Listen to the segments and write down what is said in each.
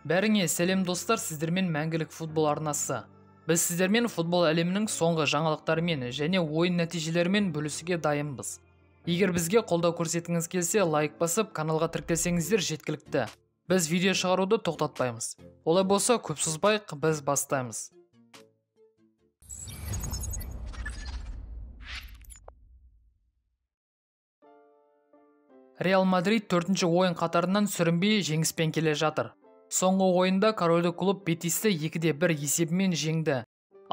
Бәріңе сәлем достар, сіздермен мәңгілік футбол арнасы. Біз сіздермен футбол әлемінің соңғы жаңалықтарымен және ойын нәтижелерімен бөлісуге дайынбыз. Егер бізге қолдау көрсеткіңіз келсе, лайк басып, каналға тіркелсеңіздер жеткілікті. Біз видео шығаруды тоқтатпаймыз. Олай болса, көп созбайық, біз бастаймыз. Реал Мадрид 4-ші ойын қатарынан сүрінбей жеңіспен келе жатыр. Соңғы ойында корольдік клуб Бетисті 2-1 есебімен жеңді.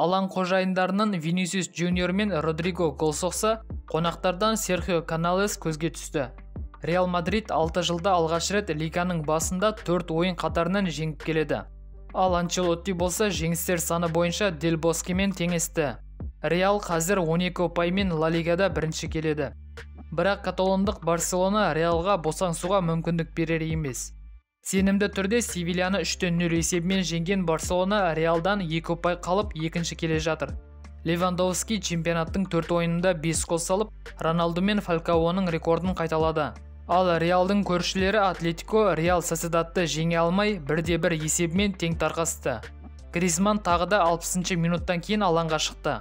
Алаң қожайындарының Винисиус Джуниор мен Родриго гол соқса, қонақтардан Серхио Каналес көзге түсті. Реал Мадрид 6 жылда алғаш рет лиганың басында 4 ойын қатарынан жеңіп келеді. Ал Анчелотти болса жеңістер саны бойынша Дель Боскемен теңесті. Реал қазір 12 ұпаймен Ла Лигада бірінші келеді. Бірақ каталондық Барселона Реалға босаңсуға мүмкіндік берер емес. Сенімді түрде Севильяны 3-0 есебімен жеңген Барселона Реалдан 2 ұпай қалып екінші келе жатыр. Левандовски чемпионаттың 4 ойынында 5 гол салып, Роналду мен Фалкаоның рекордын қайталады. Ал Реалдың көршілері Атлетико Реал Сосьедадты жеңе алмай 1-1 есебімен тең тарқасты. Гризман тағы да 60-ші минуттан кейін алаңға шықты.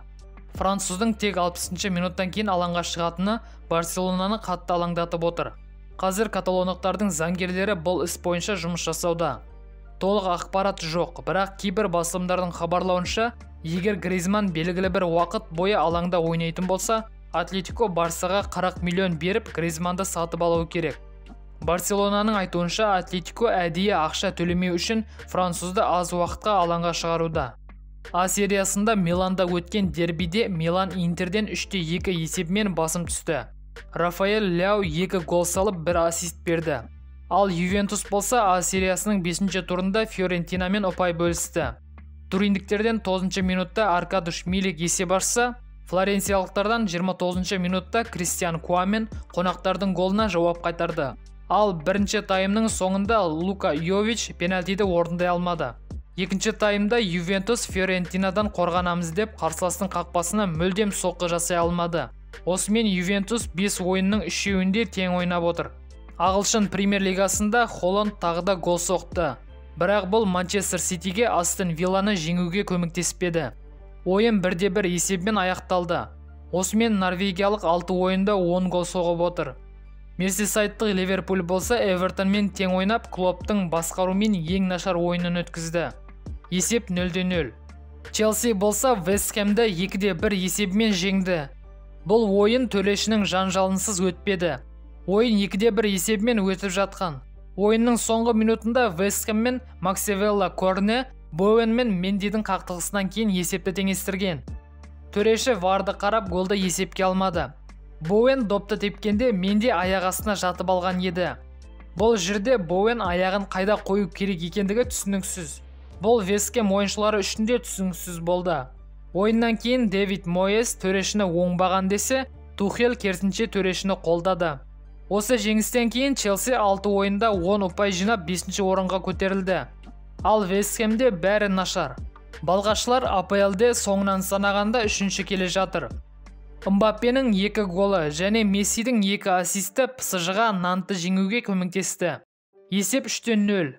Француздың тек 60-ші минуттан кейін алаңға шығатыны Барселонаны қатты алаңдатып отыр. Қазір каталондықтардың заңгерлері бұл іс бойынша жұмыс жасауда. Толық ақпарат жоқ, бірақ кейбір басылымдардың хабарлауынша, егер Гризман белгілі бір уақыт бойы алаңда ойнайтын болса, Атлетико Барсаға 40 миллион беріп Гризманды сатып алуы керек. Барселонаның айтуынша, Атлетико әдейі ақша төлемеу үшін французды аз уақытқа алаңға шығаруда. А сериясында Миланда өткен дербиде Милан Интерден 3-2 есебімен басым түсті. Рафаэль Ляу 2 гол салып 1 ассист берді. Ал Ювентус болса А сериясының 5-ші турында Фиорентинамен ұпай бөлісті. Туриндіктерден 9-ші минутта Аркадуш Милик есеп ашса, флоренциялықтардан 29-ші минутта Кристиан Куамен қонақтардың голына жауап қайтарды. Ал бірінші таймның соңында Лука Йович пенальтиді орындай алмады. Екінші таймда Ювентус Фиорентинадан қорғанамыз деп қарсыластың қақпасына мүлдем соққы жасай алмады. Осымен Ювентус 5 ойынның 3-еуінде тең ойнап отыр. Ағылшын премьер лигасында Холланд тағы да гол соқты. Бірақ бұл Манчестер Ситиге Астон Вилланы жеңуге көмектеспеді. Ойын 1-1 есебімен аяқталды. Осымен норвегиялық 6 ойында 10 гол соғып отыр. Мерсисайдтық Ливерпуль болса Эвертонмен тең ойнап, клубтың басқаруымен ең нашар ойынын өткізді. Есеп 0-0. Челси болса Вест Хэмді 2-1 есебімен жеңді. Бұл ойын төрешінің жанжалынсыз өтпеді. Ойын 2-1 есебімен өтіп жатқан. Ойынның соңғы минутында Вест Хэм мен Максвелла Корне Боуэн мен Мендидің қақтығысынан кейін есепті теңестірген. Төреші варды қарап голды есепке алмады. Боуэн допты тепкенде Менди аяқ астына жатып алған еді. Бұл жерде Боуэн аяғын қайда қою керек екендігі түсініксіз. Бұл Вест Хэм ойыншылары үшін де түсініксіз болды. Ойыннан кейін Дэвид Моэс төрешіні оңбаған десе, Тухель керісінше төрешіні қолдады. Осы жеңістен кейін Челси 6 ойында 10 ұпай жинап 5-ші орынға көтерілді. Ал Вест Хэмде бәрі нашар. Балғашылар АПЛ-де соңынан санағанда 3-ші келе жатыр. Мбаппенің 2 голы және Мессидің 2 ассисті ПСЖ-ға Нантты жеңуге көмектесті. Есеп 3-0.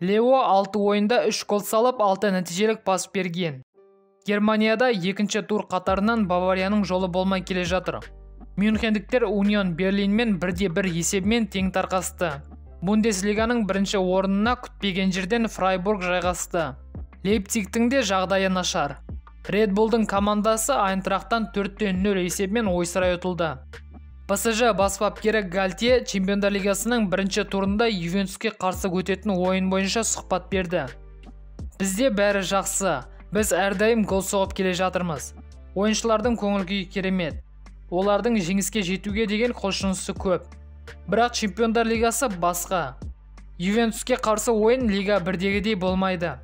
Лео 6 ойында 3 гол салып 6 нәтижелік пас берген. Германияда 2-ші тур қатарынан Баварияның жолы болмай келе жатыр. Мюнхендіктер Унион Берлинмен 1-1 есебімен тең тарқасты. Бундеслиганың 1-ші орнына күтпеген жерден Фрайбург жайғасты. Лейпцигтің де жағдайы нашар. Ред Буллдың командасы Айнтрахттан 4-0 есебімен ойсырай ұтылды. ПСЖ бас бапкері Гальтье Чемпиондар лигасының 1-ші турында Ювентуске қарсы өтетін ойын бойынша сұхбат берді. Бізде бәрі жақсы. Біз әрдайым гол соғып келе жатырмыз. Ойыншылардың көңіл-күйі керемет. Олардың жеңіске жетуге деген құлшынысы көп. Бірақ Чемпиондар лигасы басқа. Ювентуске қарсы ойын лига 1-дегідей болмайды.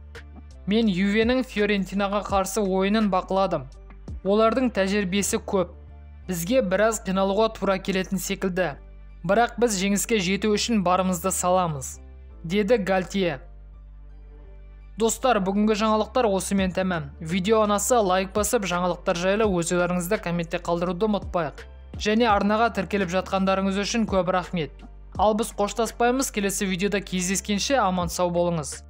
Мен Ювенің Фиорентинаға қарсы ойынын бақыладым. Олардың тәжірибесі көп. Бізге біраз қиналуға тура келетін секілді. Бірақ біз жеңіске жету үшін барымызды саламыз, деді Гальтье. Достар, бүгінгі жаңалықтар осымен тәмам. Видео ұнаса лайк басып, жаңалықтар жайлы өз ойларыңызды комментте қалдыруды ұмытпайық. Және арнаға тіркеліп жатқандарыңыз үшін көп рахмет. Ал біз қоштаспаймыз, келесі видеода кездескенше аман сау болыңыз.